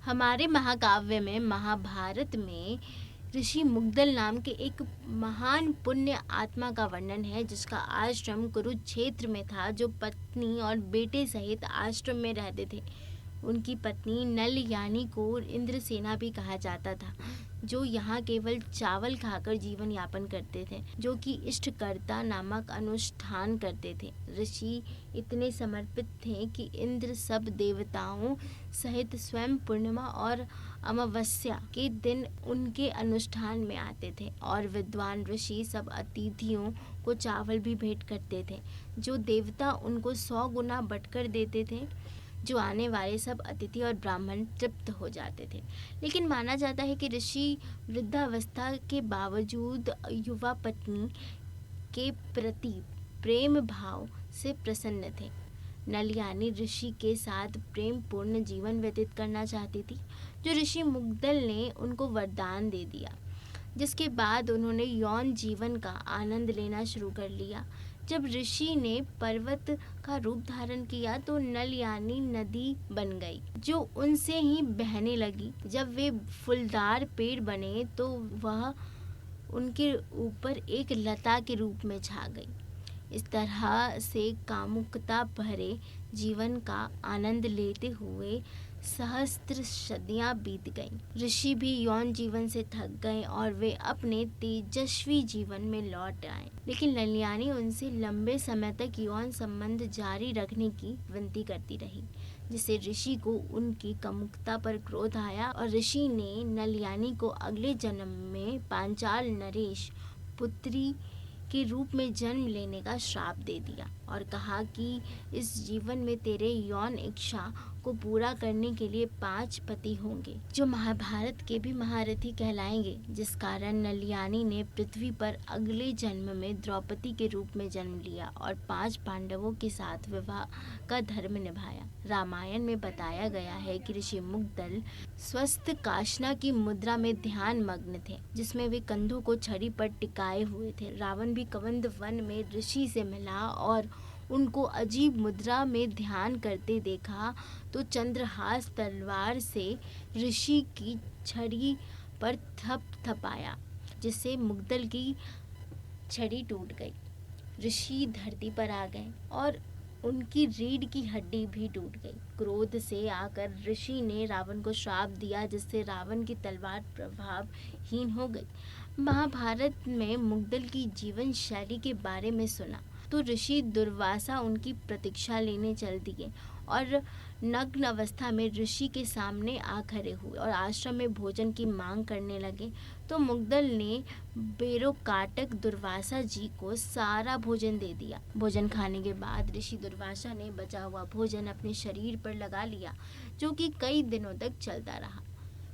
हमारे महाकाव्य में महाभारत में ऋषि मुग्दल नाम के एक महान पुण्य आत्मा का वर्णन है, जिसका आश्रम कुरुक्षेत्र में था, जो पत्नी और बेटे सहित आश्रम में रहते थे। उनकी पत्नी नल यानी को इंद्रसेना भी कहा जाता था, जो यहाँ केवल चावल खाकर जीवन यापन करते थे, जो कि इष्टकर्ता नामक अनुष्ठान करते थे। ऋषि इतने समर्पित थे कि इंद्र सब देवताओं सहित स्वयं पूर्णिमा और अमावस्या के दिन उनके अनुष्ठान में आते थे, और विद्वान ऋषि सब अतिथियों को चावल भी भेंट करते थे, जो देवता उनको 100 गुना बटकर देते थे, जो आने वाले सब अतिथि और ब्राह्मण तृप्त हो जाते थे। लेकिन माना जाता है कि ऋषि वृद्धावस्था के बावजूद युवा पत्नी के प्रति प्रेम भाव से प्रसन्न थे। नल यानी ऋषि के साथ प्रेम पूर्ण जीवन व्यतीत करना चाहती थी, जो ऋषि मुग्दल ने उनको वरदान दे दिया, जिसके बाद उन्होंने यौन जीवन का आनंद लेना शुरू कर लिया। जब ऋषि ने पर्वत का रूप धारण किया तो नल यानी नदी बन गई, जो उनसे ही बहने लगी। जब वे फूलदार पेड़ बने तो वह उनके ऊपर एक लता के रूप में छा गई। इस तरह से कामुकता भरे जीवन का आनंद लेते हुए सहस्त्र सदियां बीत गईं। ऋषि भी यौन जीवन से थक गए और वे अपने तेजस्वी जीवन में लौट आए, लेकिन नलियानी उनसे लंबे समय तक यौन संबंध जारी रखने की विनती करती रही, जिससे ऋषि को उनकी कामुकता पर क्रोध आया और ऋषि ने नलियानी को अगले जन्म में पांचाल नरेश पुत्री के रूप में जन्म लेने का श्राप दे दिया और कहा कि इस जीवन में तेरे यौन इच्छा को पूरा करने के लिए 5 पति होंगे, जो महाभारत के भी महारथी कहलाएंगे। जिस कारण नलियानी ने पृथ्वी पर अगले जन्म में द्रौपदी के रूप में जन्म लिया और 5 पांडवों के साथ विवाह का धर्म निभाया। रामायण में बताया गया है कि ऋषि मुग्दल स्वस्थ काशना की मुद्रा में ध्यान मग्न थे, जिसमें वे कंधों को छड़ी पर टिकाए हुए थे। रावण भी कवंद वन में ऋषि से मिला और उनको अजीब मुद्रा में ध्यान करते देखा तो चंद्रहास तलवार से ऋषि की छड़ी पर थपथपाया, जिससे मुग्दल की छड़ी टूट गई। ऋषि धरती पर आ गए और उनकी रीढ़ की हड्डी भी टूट गई। क्रोध से आकर ऋषि ने रावण को श्राप दिया, जिससे रावण की तलवार प्रभावहीन हो गई। महाभारत में मुग्दल की जीवन शैली के बारे में सुना तो ऋषि दुर्वासा उनकी प्रतीक्षा लेने चल दिए और नग्न अवस्था में ऋषि के सामने आ खड़े हुए और आश्रम में भोजन की मांग करने लगे। तो मुग्दल ने बेरोकाटक दुर्वासा जी को सारा भोजन दे दिया। भोजन खाने के बाद ऋषि दुर्वासा ने बचा हुआ भोजन अपने शरीर पर लगा लिया, जो कि कई दिनों तक चलता रहा।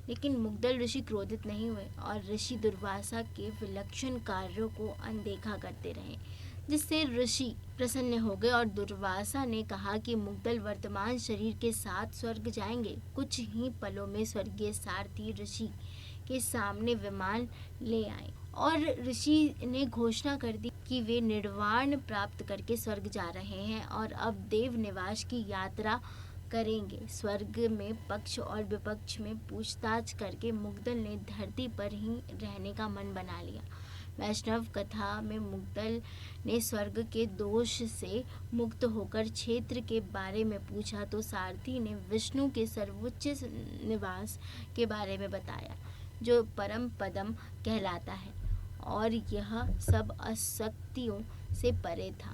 लेकिन मुग्दल ऋषि क्रोधित नहीं हुए और ऋषि दुर्वासा के विलक्षण कार्यों को अनदेखा करते रहे, जिससे ऋषि प्रसन्न हो गए और दुर्वासा ने कहा कि मुग्दल वर्तमान शरीर के साथ स्वर्ग जाएंगे। कुछ ही पलों में स्वर्गीय सारथी ऋषि के सामने विमान ले आए और ऋषि ने घोषणा कर दी कि वे निर्वाण प्राप्त करके स्वर्ग जा रहे हैं और अब देव निवास की यात्रा करेंगे। स्वर्ग में पक्ष और विपक्ष में पूछताछ करके मुग्दल ने धरती पर ही रहने का मन बना लिया। वैष्णव कथा में मुग्दल ने स्वर्ग के दोष से मुक्त होकर क्षेत्र के बारे में पूछा तो सारथी ने विष्णु के सर्वोच्च निवास के बारे में बताया, जो परम पदम कहलाता है, और यह सब असक्तियों से परे था।